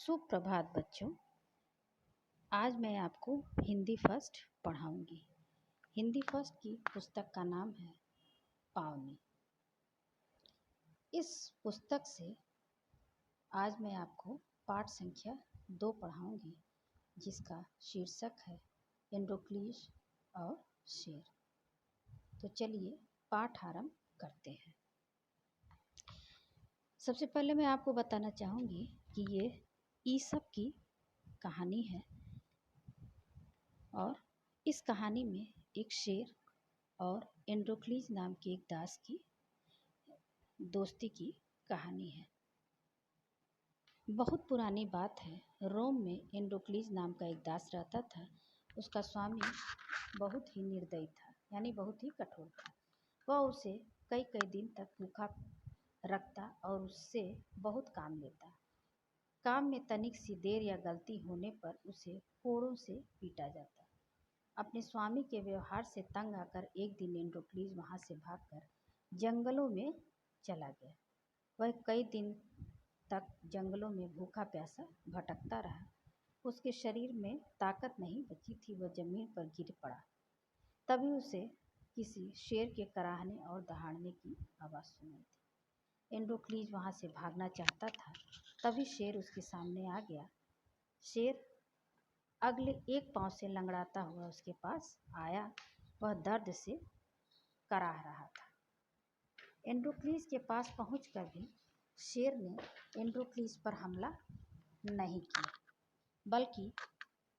सुप्रभात बच्चों। आज मैं आपको हिंदी फर्स्ट पढ़ाऊंगी। हिंदी फर्स्ट की पुस्तक का नाम है पावनी। इस पुस्तक से आज मैं आपको पाठ संख्या 2 पढ़ाऊंगी, जिसका शीर्षक है एंड्रोक्लीज और शेर। तो चलिए पाठ आरंभ करते हैं। सबसे पहले मैं आपको बताना चाहूँगी कि ये ईसप की कहानी है और इस कहानी में एक शेर और एंड्रोक्लीज नाम के एक दास की दोस्ती की कहानी है। बहुत पुरानी बात है, रोम में एंड्रोक्लीज नाम का एक दास रहता था। उसका स्वामी बहुत ही निर्दयी था, यानी बहुत ही कठोर था। वह उसे कई कई दिन तक भूखा रखता और उससे बहुत काम लेता। काम में तनिक सी देर या गलती होने पर उसे कोड़ों से पीटा जाता। अपने स्वामी के व्यवहार से तंग आकर एक दिन एंड्रोक्लीज वहां से भागकर जंगलों में चला गया। वह कई दिन तक जंगलों में भूखा प्यासा भटकता रहा। उसके शरीर में ताकत नहीं बची थी, वह जमीन पर गिर पड़ा। तभी उसे किसी शेर के कराहने और दहाड़ने की आवाज़ सुनाई दी। एंड्रोक्लीज वहां से भागना चाहता था, तभी शेर उसके सामने आ गया। शेर अगले एक पांव से लंगड़ाता हुआ उसके पास आया। वह दर्द से कराह रहा था। एंड्रोक्लीज के पास पहुंचकर भी शेर ने एंड्रोक्लीज पर हमला नहीं किया, बल्कि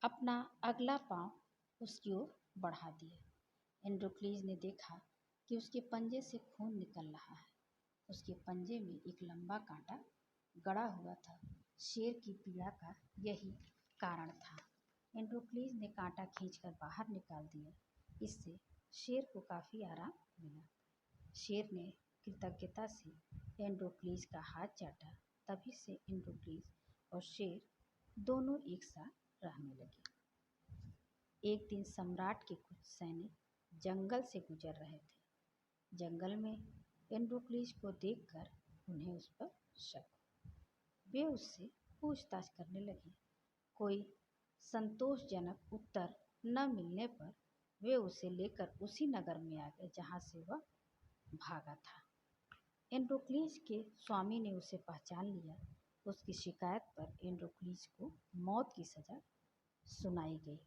अपना अगला पांव उसकी ओर बढ़ा दिया। एंड्रोक्लीज ने देखा कि उसके पंजे से खून निकल रहा है। उसके पंजे में एक लंबा कांटा गड़ा हुआ था। शेर की पीड़ा का यही कारण था। एंड्रोक्लीज ने कांटा खींचकर बाहर निकाल दिया। इससे शेर को काफ़ी आराम मिला। शेर ने कृतज्ञता से एंड्रोक्लीज का हाथ चाटा। तभी से एंड्रोक्लीज और शेर दोनों एक साथ रहने लगे। एक दिन सम्राट के कुछ सैनिक जंगल से गुजर रहे थे। जंगल में एंड्रोक्लीज को देखकर उन्हें उस पर शक हुआ। वे उससे पूछताछ करने लगे। कोई संतोषजनक उत्तर न मिलने पर वे उसे लेकर उसी नगर में आ गए जहाँ से वह भागा था। एंड्रोक्लीज के स्वामी ने उसे पहचान लिया। उसकी शिकायत पर एंड्रोक्लीज को मौत की सजा सुनाई गई।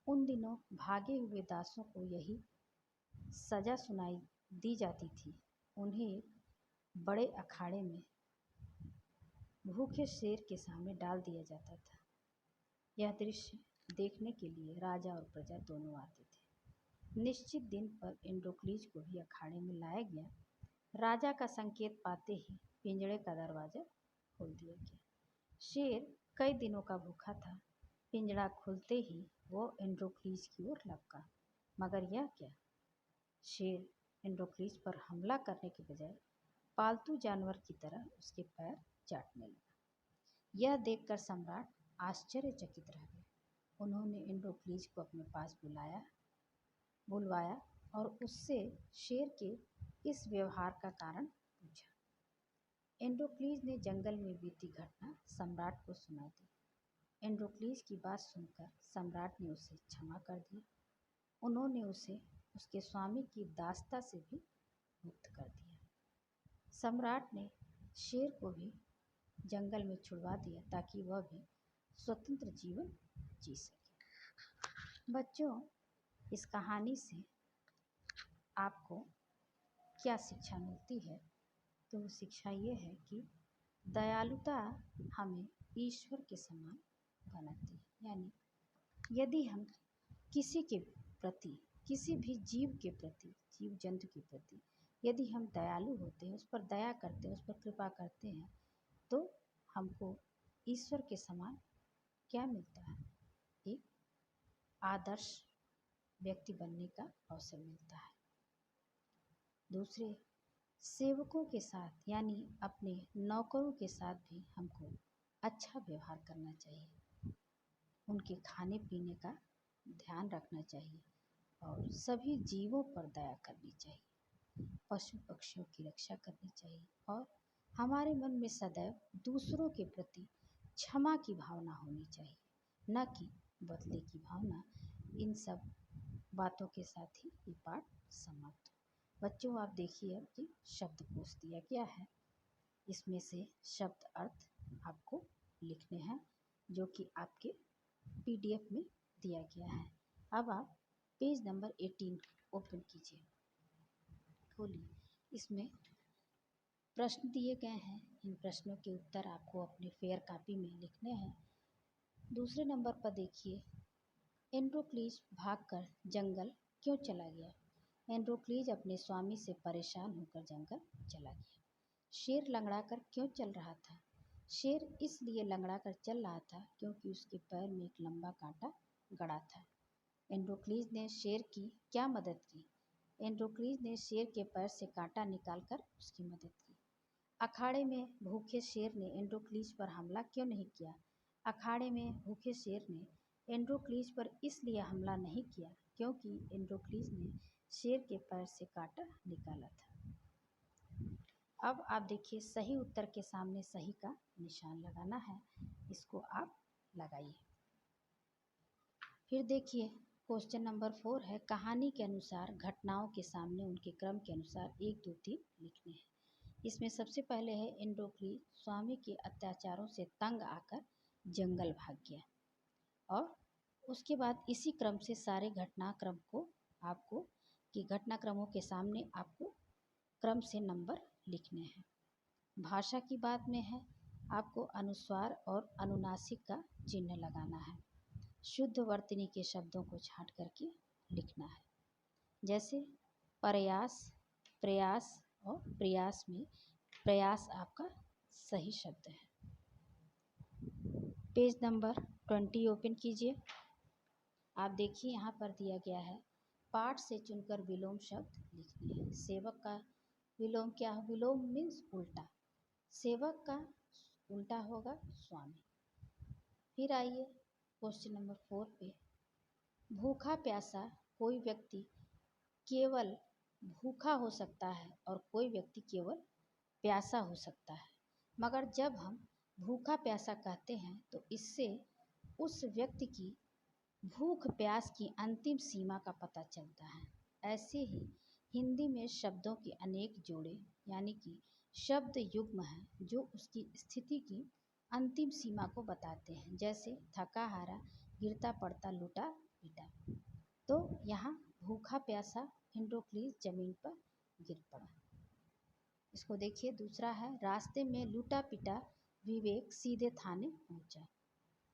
उन दिनों भागे हुए दासों को यही सजा सुनाई दी जाती थी। उन्हें एक बड़े अखाड़े में भूखे शेर के सामने डाल दिया जाता था। यह दृश्य देखने के लिए राजा और प्रजा दोनों आते थे। निश्चित दिन पर एंड्रोक्लीज को भी अखाड़े में लाया गया। राजा का संकेत पाते ही पिंजड़े का दरवाज़ा खोल दिया गया। शेर कई दिनों का भूखा था। पिंजड़ा खुलते ही वो एंड्रोक्लीज की ओर लपका, मगर यह क्या! शेर एंड्रोक्लीज पर हमला करने के बजाय पालतू जानवर की तरह उसके पैर चाटने लगा। यह देखकर सम्राट आश्चर्यचकित रह गए। उन्होंने एंड्रोक्लीज को अपने पास बुलवाया और उससे शेर के इस व्यवहार का कारण पूछा। एंड्रोक्लीज ने जंगल में बीती घटना सम्राट को सुना दी। एंड्रोक्लीज की बात सुनकर सम्राट ने उसे क्षमा कर दिया। उन्होंने उसे उसके स्वामी की दासता से भी मुक्त कर दिया। सम्राट ने शेर को भी जंगल में छुड़वा दिया ताकि वह भी स्वतंत्र जीवन जी सके। बच्चों, इस कहानी से आपको क्या शिक्षा मिलती है? तो शिक्षा ये है कि दयालुता हमें ईश्वर के समान बनाती है। यानी यदि हम किसी के प्रति, किसी भी जीव के प्रति, जीव जंतु के प्रति यदि हम दयालु होते हैं, उस पर दया करते हैं, उस पर कृपा करते हैं, तो हमको ईश्वर के समान क्या मिलता है? एक आदर्श व्यक्ति बनने का अवसर मिलता है। दूसरे, सेवकों के साथ यानी अपने नौकरों के साथ भी हमको अच्छा व्यवहार करना चाहिए। उनके खाने पीने का ध्यान रखना चाहिए और सभी जीवों पर दया करनी चाहिए। पशु पक्षियों की रक्षा करनी चाहिए और हमारे मन में सदैव दूसरों के प्रति क्षमा की भावना होनी चाहिए, न कि बदले की भावना। इन सब बातों के साथ ही ये पाठ समाप्त। बच्चों आप देखिए अब कि शब्दकोश दिया गया है, इसमें से शब्द अर्थ आपको लिखने हैं जो कि आपके पीडीएफ में दिया गया है। अब आप पेज नंबर 18 ओपन कीजिए, खोलिए। इसमें प्रश्न दिए गए हैं, इन प्रश्नों के उत्तर आपको अपने फेयर कॉपी में लिखने हैं। दूसरे नंबर पर देखिए, एंड्रोक्लीज भागकर जंगल क्यों चला गया? एंड्रोक्लीज अपने स्वामी से परेशान होकर जंगल चला गया। शेर लंगड़ाकर क्यों चल रहा था? शेर इसलिए लंगड़ाकर चल रहा था क्योंकि उसके पैर में एक लंबा कांटा गड़ा था। एंड्रोक्लीज ने शेर की क्या मदद की? एंड्रोक्लीज ने शेर के पैर से कांटा निकालकर उसकी मदद की। अखाड़े में भूखे शेर ने एंड्रोक्लीज पर हमला क्यों नहीं किया? अखाड़े में भूखे शेर ने एंड्रोक्लीज पर इसलिए हमला नहीं किया क्योंकि एंड्रोक्लीज ने शेर के पैर से कांटा निकाला था। अब आप देखिए, सही उत्तर के सामने सही का निशान लगाना है, इसको आप लगाइए। फिर देखिए, क्वेश्चन नंबर 4 है, कहानी के अनुसार घटनाओं के सामने उनके क्रम के अनुसार 1, 2, 3 लिखने हैं। इसमें सबसे पहले है, एंड्रोक्लीज स्वामी के अत्याचारों से तंग आकर जंगल भाग गया। और उसके बाद इसी क्रम से सारे घटनाक्रम को आपको कि घटनाक्रमों के सामने आपको क्रम से नंबर लिखने हैं। भाषा की बात में है, आपको अनुस्वार और अनुनासिक का चिन्ह लगाना है। शुद्ध वर्तनी के शब्दों को छांट करके लिखना है, जैसे प्रयास, प्रयास और प्रयास में प्रयास आपका सही शब्द है। पेज नंबर 20 ओपन कीजिए। आप देखिए, यहाँ पर दिया गया है, पाठ से चुनकर विलोम शब्द लिखने हैं। सेवक का विलोम क्या है? विलोम मीन्स उल्टा। सेवक का उल्टा होगा स्वामी। फिर आइए क्वेश्चन नंबर 4 पे, भूखा प्यासा कोई व्यक्ति केवल भूखा हो सकता है और कोई व्यक्ति केवल प्यासा हो सकता है, मगर जब हम भूखा प्यासा कहते हैं तो इससे उस व्यक्ति की भूख प्यास की अंतिम सीमा का पता चलता है। ऐसे ही हिंदी में शब्दों के अनेक जोड़े यानी कि शब्द युग्म हैं जो उसकी स्थिति की अंतिम सीमा को बताते हैं, जैसे थका हारा, गिरता पड़ता, लूटा पीटा। तो यहाँ भूखा प्यासा एंड्रोक्लीज जमीन पर गिर पड़ा। इसको देखिए, दूसरा है, रास्ते में लूटा पीटा विवेक सीधे थाने पहुंचा।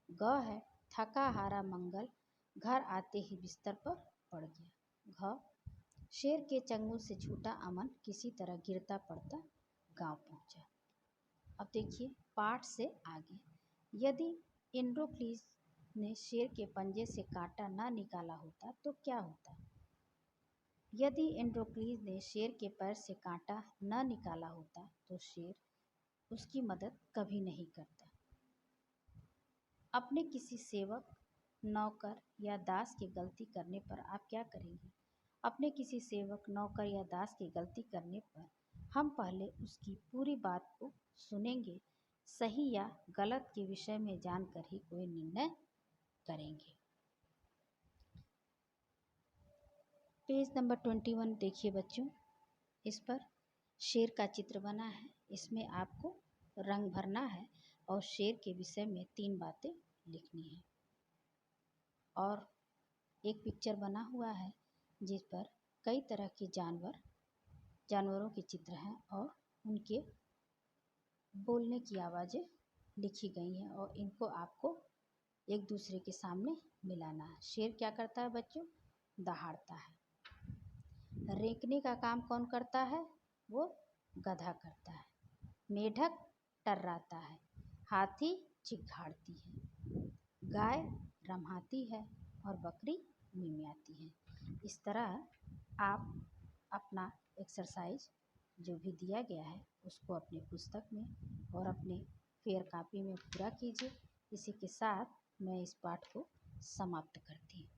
ग है, थका हारा मंगल घर आते ही बिस्तर पर पड़ गया। घ, शेर के चंगुल से छूटा अमन किसी तरह गिरता पड़ता गांव पहुंचा। अब देखिए पाठ से आगे, यदि एंड्रोक्लीज ने शेर के पंजे से कांटा न निकाला होता तो क्या होता? यदि एंड्रोक्लीज ने शेर के पैर से कांटा न निकाला होता तो शेर उसकी मदद कभी नहीं करता। अपने किसी सेवक, नौकर या दास की गलती करने पर आप क्या करेंगे? अपने किसी सेवक, नौकर या दास की गलती करने पर हम पहले उसकी पूरी बात को सुनेंगे, सही या गलत के विषय में जानकर ही कोई निर्णय करेंगे। पेज नंबर 21 देखिए बच्चों, इस पर शेर का चित्र बना है। इसमें आपको रंग भरना है और शेर के विषय में 3 बातें लिखनी है। और एक पिक्चर बना हुआ है जिस पर कई तरह के जानवरों के चित्र हैं और उनके बोलने की आवाज़ें लिखी गई हैं और इनको आपको एक दूसरे के सामने मिलाना है। शेर क्या करता है बच्चों? दहाड़ता है। रेंकने का काम कौन करता है? वो गधा करता है। मेढक टर्राता है। हाथी चिघाड़ती है। गाय रम्हाती है और बकरी मिमियाती है। इस तरह आप अपना एक्सरसाइज जो भी दिया गया है उसको अपनी पुस्तक में और अपने फेयर कॉपी में पूरा कीजिए। इसी के साथ मैं इस पाठ को समाप्त करती हूँ।